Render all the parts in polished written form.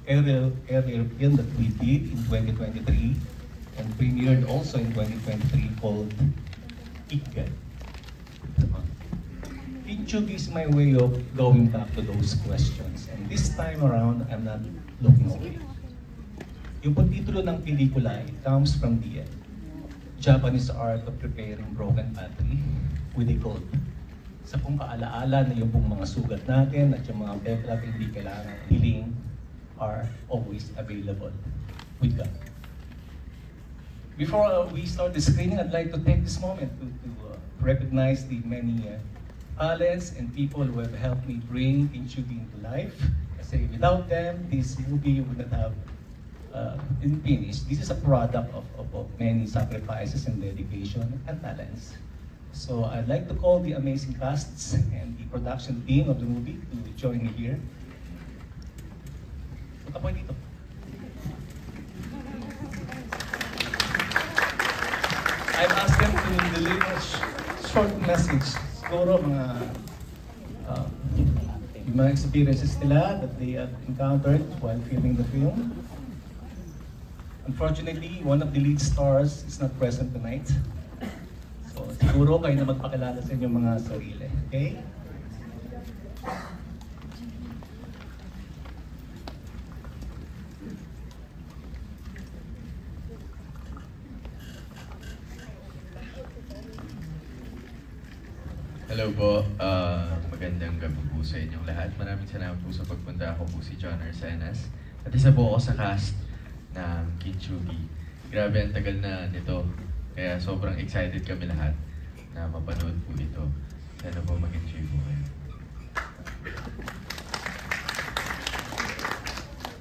aerial film that we did in 2023 and premiered also in 2023 called Ikigai. Kinchugi is my way of going back to those questions. And this time around, I'm not looking away. Yung titulo ng pelikula, it comes from the Japanese art of preparing broken pottery with a gold. Sa pong kaalaala na yung pong mga sugat natin at yung mga beklat hindi kailangan hiling are always available with God. Before we start the screening, I'd like to take this moment to recognize the many talents and people who have helped me bring Kinchugi into life. Kasi without them, this movie would not have been finished. This is a product of many sacrifices and dedication and talents. So I'd like to call the amazing casts and the production team of the movie to join me here. Punta po dito. I've asked them to deliver a short message. Siguro yung mga experiences nila that they have encountered while filming the film. Unfortunately, one of the lead stars is not present tonight. So siguro kayo na magpakilala sa inyong mga sarili. Okay? Hello po, magandang gabi po sa inyong lahat. Maraming salamat po sa pagpunta. Ako po si John Arsenas. At isa po ako sa cast ng Kinchugi. Grabe, ang tagal na nito. Kaya sobrang excited kami lahat na mapanood po ito. Sana po mag-enjoy po kayo.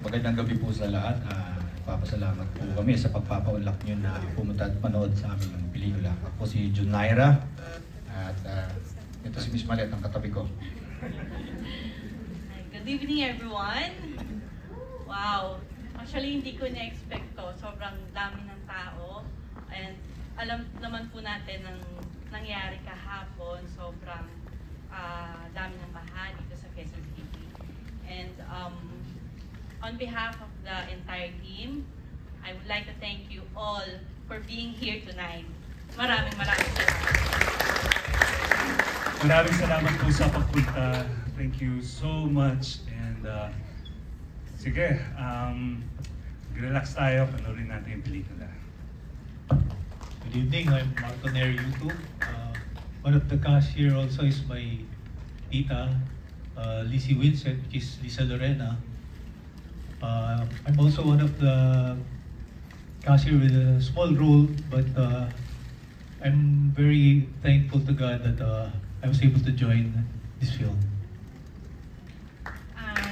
Magandang gabi po sa lahat. Papasalamat po kami sa pagpapaunlak nyo na pumunta at manood sa amin ng pelikula. Ako si Jun Naira. At ito si Miss Malet, ang katabi ko. Good evening, everyone. Wow. Actually, hindi ko na-expect to. Sobrang dami ng tao. And alam naman po natin ng nangyari kahapon. Sobrang dami ng baha dito sa Quezon City. And on behalf of the entire team, I would like to thank you all for being here tonight. Maraming salamat. Maraming salamat po sa pagpunta. Thank you so much. And sige, relax tayo. Panoorin natin yung pelikula. Good evening, I'm Marco Neri YouTube. One of the cast here also is my tita, Lizzie Vincent, which is Lisa Lorena. I'm also one of the cast here with a small role, but I'm very thankful to God that I was able to join this film.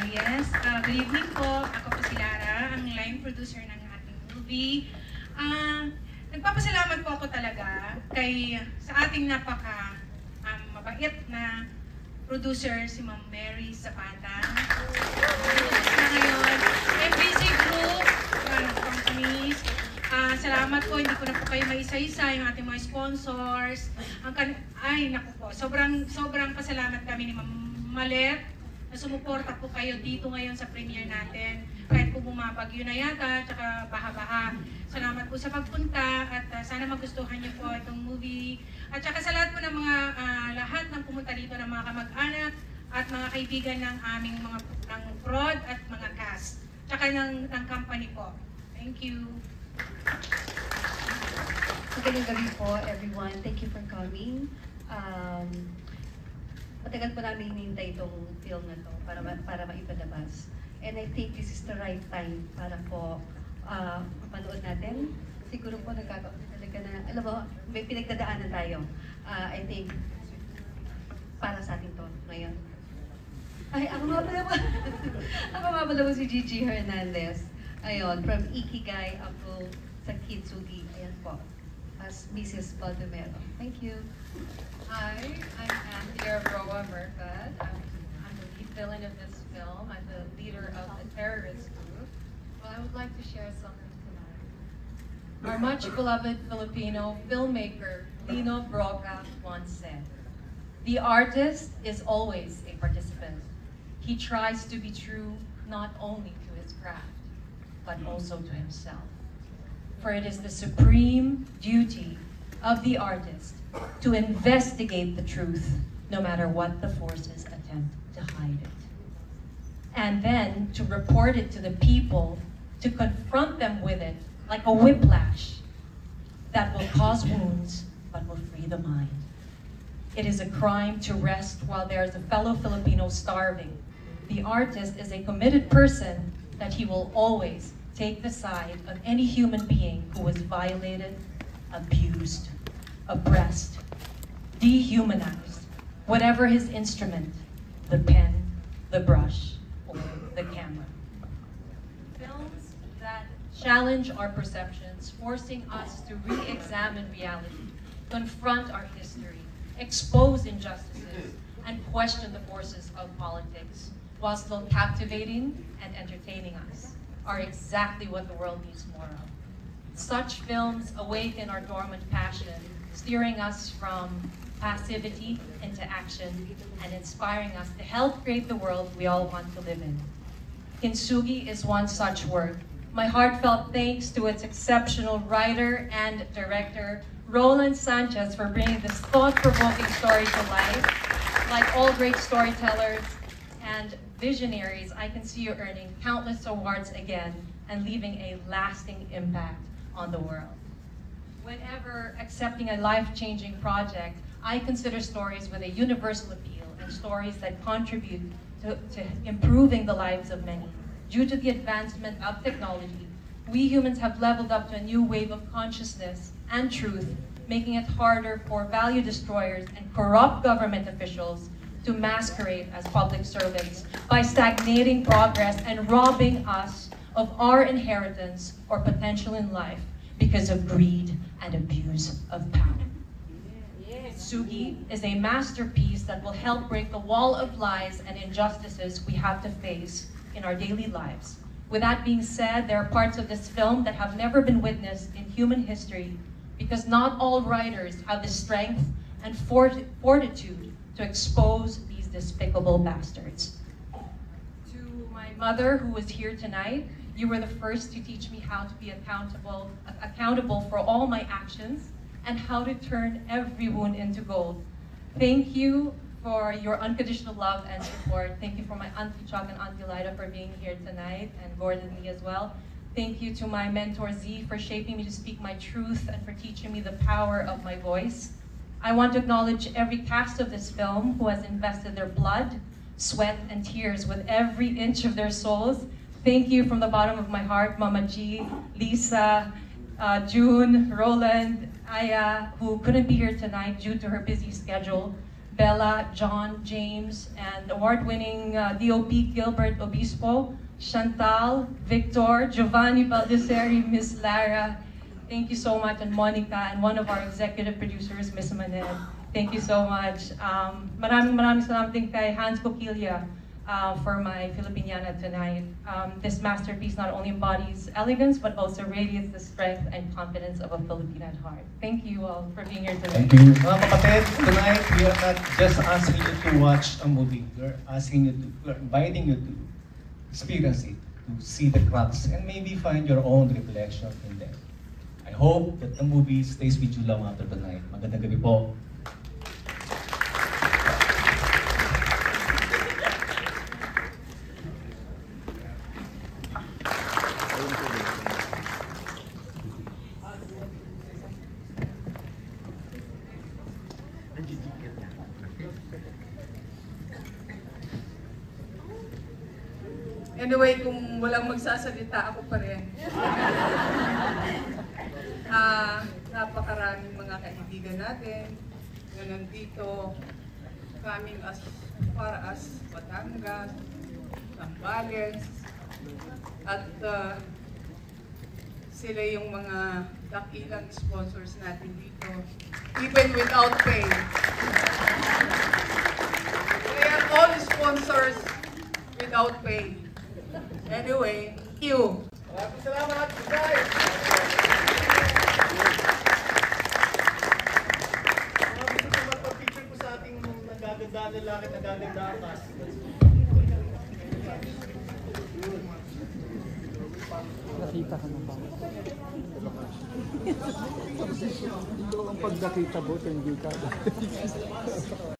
Yes, good evening po. Ako po si Lara, ang line producer ng ating movie. Nagpapasalamat po ako talaga sa ating mabait na producer, si Ma'am Mary Zapata. Na ngayon, MBC Group, companies. Salamat po, hindi ko na po kayo maisa-isa, yung ating mga sponsors. Naku po, sobrang pasalamat kami ni Ma'am Malet na sumuporta po kayo dito ngayon sa premiere natin. Kahit po bumabagyo na yata, tsaka baha-baha. Salamat po sa pagpunta at sana magustuhan niyo po itong movie. At saka sa lahat po ng mga lahat ng pumunta dito ng mga kamag-anak at mga kaibigan ng aming mga ng prod at mga cast. Tsaka ng company po. Thank you. Magandang gabi po, everyone. Thank you for coming. Matagal po namin hinihintay itong film na to para maipadabas. And I think this is the right time para po mapanood natin. Siguro po nagkakaroon talaga na, alam mo, may pinagdadaanan tayo. I think para sa atin to ngayon. Ay, ako nga pala po si Gigi Hernandez. Ayun, from Ikigai up to sa Kinchugi. Ayan po. As Mrs. Baldomero. Thank you. Hi, I'm Anthea Roa Mercad. I'm the lead villain of this film. I'm the leader of the terrorist group. Well, I would like to share something tonight. Our much beloved Filipino filmmaker, Lino Broca, once said, "The artist is always a participant. He tries to be true not only to his craft, but also to himself. For it is the supreme duty of the artist to investigate the truth, no matter what the forces attempt to hide it. And then to report it to the people, to confront them with it like a whiplash that will cause wounds, but will free the mind. It is a crime to rest while there is a fellow Filipino starving. The artist is a committed person that he will always take the side of any human being who was violated, abused, oppressed, dehumanized, whatever his instrument, the pen, the brush, or the camera. Films that challenge our perceptions, forcing us to re-examine reality, confront our history, expose injustices, and question the forces of politics, while still captivating and entertaining us, are exactly what the world needs more of. Such films awaken our dormant passion, steering us from passivity into action and inspiring us to help create the world we all want to live in. Kintsugi is one such work. My heartfelt thanks to its exceptional writer and director, Roland Sanchez, for bringing this thought-provoking story to life. Like all great storytellers and visionaries, I can see you earning countless awards again and leaving a lasting impact on the world. Whenever accepting a life-changing project, I consider stories with a universal appeal and stories that contribute to improving the lives of many. Due to the advancement of technology, we humans have leveled up to a new wave of consciousness and truth, making it harder for value destroyers and corrupt government officials to masquerade as public servants by stagnating progress and robbing us of our inheritance or potential in life because of greed and abuse of power. Kintsugi is a masterpiece that will help break the wall of lies and injustices we have to face in our daily lives. With that being said, there are parts of this film that have never been witnessed in human history because not all writers have the strength and fortitude to expose these despicable bastards. To my mother, who is here tonight, you were the first to teach me how to be accountable for all my actions and how to turn every wound into gold. Thank you for your unconditional love and support. Thank you for my Auntie Chuck and Auntie Lida for being here tonight, and Gordon Lee as well. Thank you to my mentor Z for shaping me to speak my truth and for teaching me the power of my voice. I want to acknowledge every cast of this film who has invested their blood, sweat, and tears with every inch of their souls. Thank you from the bottom of my heart, Mama G, Lisa, June, Roland, Aya, who couldn't be here tonight due to her busy schedule, Bella, John, James, and award-winning DOP Gilbert Obispo, Chantal, Victor, Giovanni Baldesseri, Miss Lara. Thank you so much, and Monica, and one of our executive producers, Miss Manel. Thank you so much. Maraming salamat din kay Hans Coquilla for my Filipiniana tonight. This masterpiece not only embodies elegance, but also radiates the strength and confidence of a Filipino at heart. Thank you all for being here tonight. Thank you. Mga kapatid, tonight we are not just asking you to watch a movie. We're inviting you to experience it, to see the cracks, and maybe find your own reflection in them. I hope that the movie stays with you long after tonight. Magandang gabi po. Anyway, kung walang magsasalita, ako pa rin. Napakaraming mga kaibigan natin na nandito, coming as far as Batangas, Zambales, at sila yung mga dakilang sponsors natin dito, even without pay. They are all sponsors without pay. Anyway, thank you. Maraming salamat, guys! Gusto ko magpa-picture po sa ating nagagandaan lalaki, nagagandaan kas. nakita ka na ba? Ito ang pag nakita mo, hindi ka.